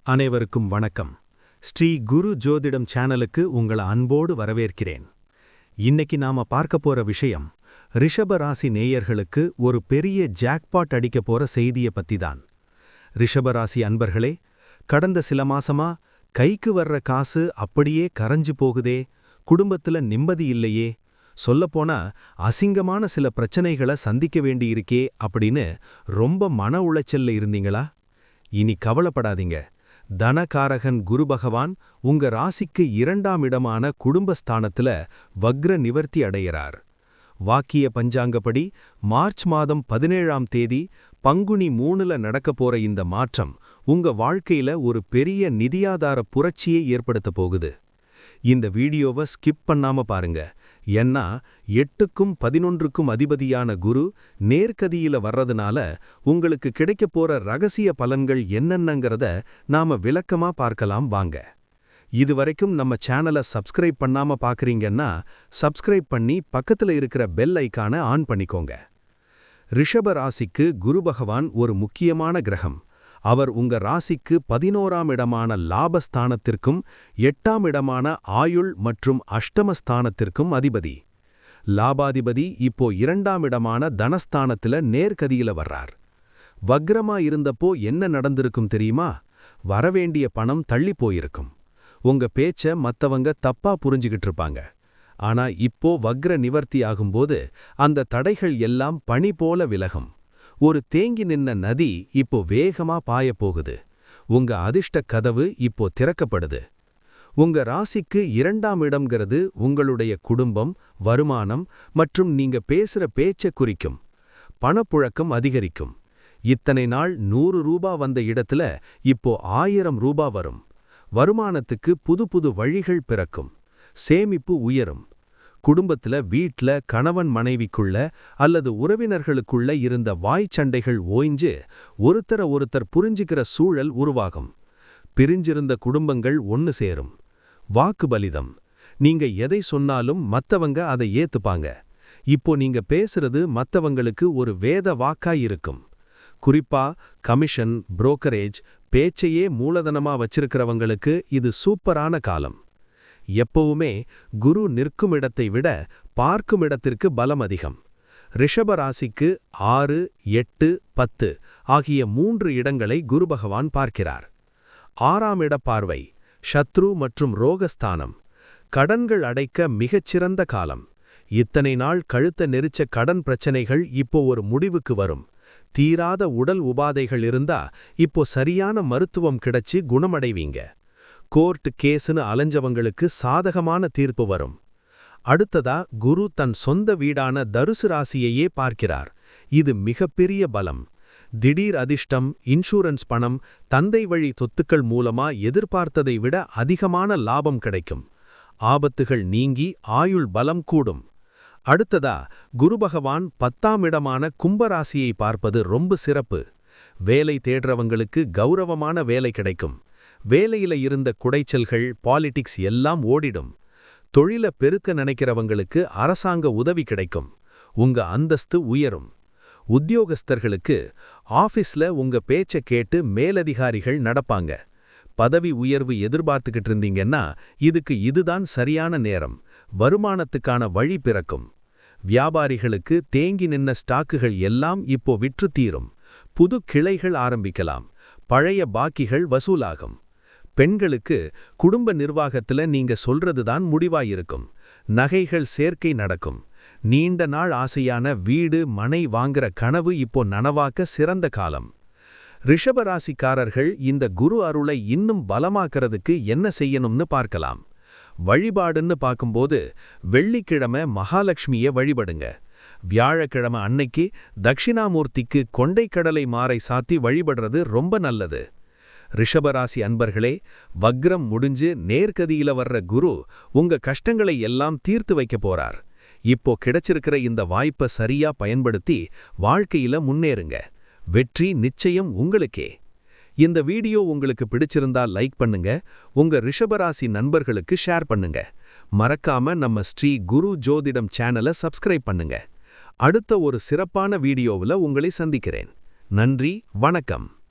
அனைவருக்கும் வணக்கம். ஸ்ரீ குரு ஜோதிடம் சேனலுக்கு உங்களை அன்போடு வரவேற்கிறேன். இன்னைக்கு நாம பார்க்க போற விஷயம் ரிஷப ராசி நேயர்களுக்கு ஒரு பெரிய ஜாக்பாட் அடிக்க போற செய்தியை பத்தி தான். ரிஷப ராசி அன்பர்களே, கடந்த சில மாசமா கைக்கு வர்ற காசு அப்படியே கரைஞ்சு போகுதே, குடும்பத்துல நிம்மதி இல்லையே, சொல்லப்போனா அசிங்கமான சில பிரச்சனைகளை சந்திக்க வேண்டியிருக்கே அப்படின்னு ரொம்ப மன உளைச்சல்ல இருந்தீங்களா? இனி கவலைப்படாதீங்க. தனகாரகன் குரு பகவான் உங்க ராசிக்கு 2ஆம் இடமான குடும்பஸ்தானத்துல வக்ர நிவர்த்தி அடைகிறார். வாக்கிய பஞ்சாங்கப்படி மார்ச் மாதம் 17ஆம் தேதி பங்குனி 3ல நடக்க போற இந்த மாற்றம் உங்க வாழ்க்கையில ஒரு பெரிய நிதியாதார புரட்சியை ஏற்படுத்த போகுது. இந்த வீடியோவை ஸ்கிப் பண்ணாம பாருங்க. ஏன்னா 8க்கும் 11க்கும் அதிபதியான குரு நேர்கதியில வர்றதுனால உங்களுக்கு கிடைக்க போற ரகசிய பலன்கள் என்னென்னங்கிறத நாம விளக்கமா பார்க்கலாம் வாங்க. இதுவரைக்கும் நம்ம சேனலை சப்ஸ்கிரைப் பண்ணாம பார்க்கறீங்கன்னா சப்ஸ்கிரைப் பண்ணி பக்கத்துல இருக்கிற பெல் ஐகானை ஆன் பண்ணிக்கோங்க. ரிஷப ராசிக்கு குரு பகவான் ஒரு முக்கியமான கிரகம். அவர் உங்க ராசிக்கு 11ஆம் இடமான லாபஸ்தானத்திற்கும் 8ஆம் இடமான ஆயுள் மற்றும் அஷ்டமஸ்தானத்திற்கும் அதிபதி. லாபாதிபதி இப்போ 2ஆம் இடமான தனஸ்தானத்துல நேர்கதியில வர்றார். வக்ரமா இருந்தப்போ என்ன நடந்திருக்கும் தெரியுமா? வரவேண்டிய பணம் தள்ளி போயிருக்கும். உங்க பேச்ச மத்தவங்க தப்பா புரிஞ்சுகிட்டு இருப்பாங்க. ஆனா இப்போ வக்ர நிவர்த்தி ஆகும்போது அந்த தடைகள் எல்லாம் பனி போல விலகும். ஒரு தேங்கி நின்ன நதி இப்போ வேகமா பாயப் போகுது. உங்க அதிர்ஷ்ட கதவு இப்போ திறக்கப்படுது. உங்க ராசிக்கு 2ஆம் இடம்ங்கிறது உங்களுடைய குடும்பம், வருமானம் மற்றும் நீங்க பேசுற பேச்ச குறிக்கும். பணப்புழக்கம் அதிகரிக்கும். இத்தனை நாள் 100 ரூபா வந்த இடத்துல இப்போ 1000 ரூபா வரும். வருமானத்துக்கு புது புது வழிகள் பிறக்கும். சேமிப்பு உயரும். குடும்பத்துல வீட்ல கணவன் மனைவிக்குள்ள அல்லது உறவினர்களுக்குள்ள இருந்த வாய்ச்சண்டைகள் ஓய்ஞ்சு ஒருத்தர் புரிஞ்சுக்கிற சூழல் உருவாகும். பிரிஞ்சிருந்த குடும்பங்கள் ஒன்னு சேரும். வாக்கு பலிதம். நீங்க எதை சொன்னாலும் மத்தவங்க அதை ஏத்துப்பாங்க. இப்போ நீங்க பேசுறது மத்தவங்களுக்கு ஒரு வேத வாக்காய் இருக்கும். குறிப்பா கமிஷன், புரோக்கரேஜ், பேச்சையே மூலதனமா வச்சிருக்கிறவங்களுக்கு இது சூப்பரான காலம். எப்பவுமே குரு நிற்கும் இடத்தை விட பார்க்கும் இடத்திற்கு பலம் அதிகம். ரிஷப ராசிக்கு 6, 8, 10 ஆகிய 3 இடங்களை குரு பகவான் பார்க்கிறார். 6ஆம் இட பார்வை சத்ரு மற்றும் ரோகஸ்தானம். கடன்கள் அடைக்க மிகச்சிறந்த காலம். இத்தனை நாள் கழுத்த நெரிச்ச கடன் பிரச்சனைகள் இப்போ ஒரு முடிவுக்கு வரும். தீராத உடல் உபாதைகள் இருந்தா இப்போ சரியான மருத்துவம் கிடைச்சு குணமடைவீங்க. கோர்ட் கேஸ்னு அலைஞ்சவங்களுக்கு சாதகமான தீர்ப்பு வரும். அடுத்ததா குரு தன் சொந்த வீடான தனுசு ராசியையே பார்க்கிறார். இது மிகப்பெரிய பலம். திடீர் அதிர்ஷ்டம், இன்சூரன்ஸ் பணம், தந்தை வழி சொத்துக்கள் மூலமா எதிர்பார்த்ததை விட அதிகமான லாபம் கிடைக்கும். ஆபத்துகள் நீங்கி ஆயுள் பலம் கூடும். அடுத்ததா குரு பகவான் 10ஆம் இடமான கும்பராசியை பார்ப்பது ரொம்ப சிறப்பு. வேலை தேடுறவங்களுக்கு கௌரவமான வேலை கிடைக்கும். வேலையில இருந்த குடைச்சல்கள், பாலிடிக்ஸ் எல்லாம் ஓடிடும். தொழில பெருக்க நினைக்கிறவங்களுக்கு அரசாங்க உதவி கிடைக்கும். உங்க அந்தஸ்து உயரும். உத்தியோகஸ்தர்களுக்கு ஆபீஸ்ல உங்க பேச்ச கேட்டு மேலதிகாரிகள் நடப்பாங்க. பதவி உயர்வு எதிர்பார்த்துக்கிட்டு இருந்தீங்கன்னா இதுதான் சரியான நேரம். வருமானத்துக்கான வழி பிறக்கும். வியாபாரிகளுக்கு தேங்கி நின்ன ஸ்டாக்குகள் எல்லாம் இப்போ விற்று தீரும். புது கிளைகள் ஆரம்பிக்கலாம். பழைய பாக்கிகள் வசூலாகும். பெண்களுக்கு குடும்ப நிர்வாகத்துல நீங்க சொல்றதுதான் முடிவாயிருக்கும். நகைகள் சேர்க்கை நடக்கும். நீண்ட நாள் ஆசையான வீடு, மனை வாங்குற கனவு இப்போ நனவாக்க சிறந்த காலம். ரிஷபராசிக்காரர்கள் இந்த குரு அருளை இன்னும் பலமாக்கிறதுக்கு என்ன செய்யணும்னு பார்க்கலாம். வழிபாடுன்னு பார்க்கும்போது வெள்ளிக்கிழமை மகாலட்சுமியை வழிபடுங்க. வியாழக்கிழமை அன்னைக்கு தட்சிணாமூர்த்திக்கு கொண்டைக்கடலை மாறை சாத்தி வழிபடுறது ரொம்ப நல்லது. ரிஷபராசி அன்பர்களே, வக்ரம் முடிஞ்சு நேர்கதியில வர்ற குரு உங்க கஷ்டங்களை எல்லாம் தீர்த்து வைக்க போறார். இப்போ கிடைச்சிருக்கிற இந்த வாய்ப்பை சரியா பயன்படுத்தி வாழ்க்கையில முன்னேறுங்க. வெற்றி நிச்சயம் உங்களுக்கே. இந்த வீடியோ உங்களுக்கு பிடிச்சிருந்தா லைக் பண்ணுங்க. உங்க ரிஷபராசி நண்பர்களுக்கு ஷேர் பண்ணுங்க. மறக்காம நம்ம ஸ்ரீ குரு ஜோதிடம் சேனலை சப்ஸ்கிரைப் பண்ணுங்க. அடுத்த ஒரு சிறப்பான வீடியோவில் உங்களை சந்திக்கிறேன். நன்றி, வணக்கம்.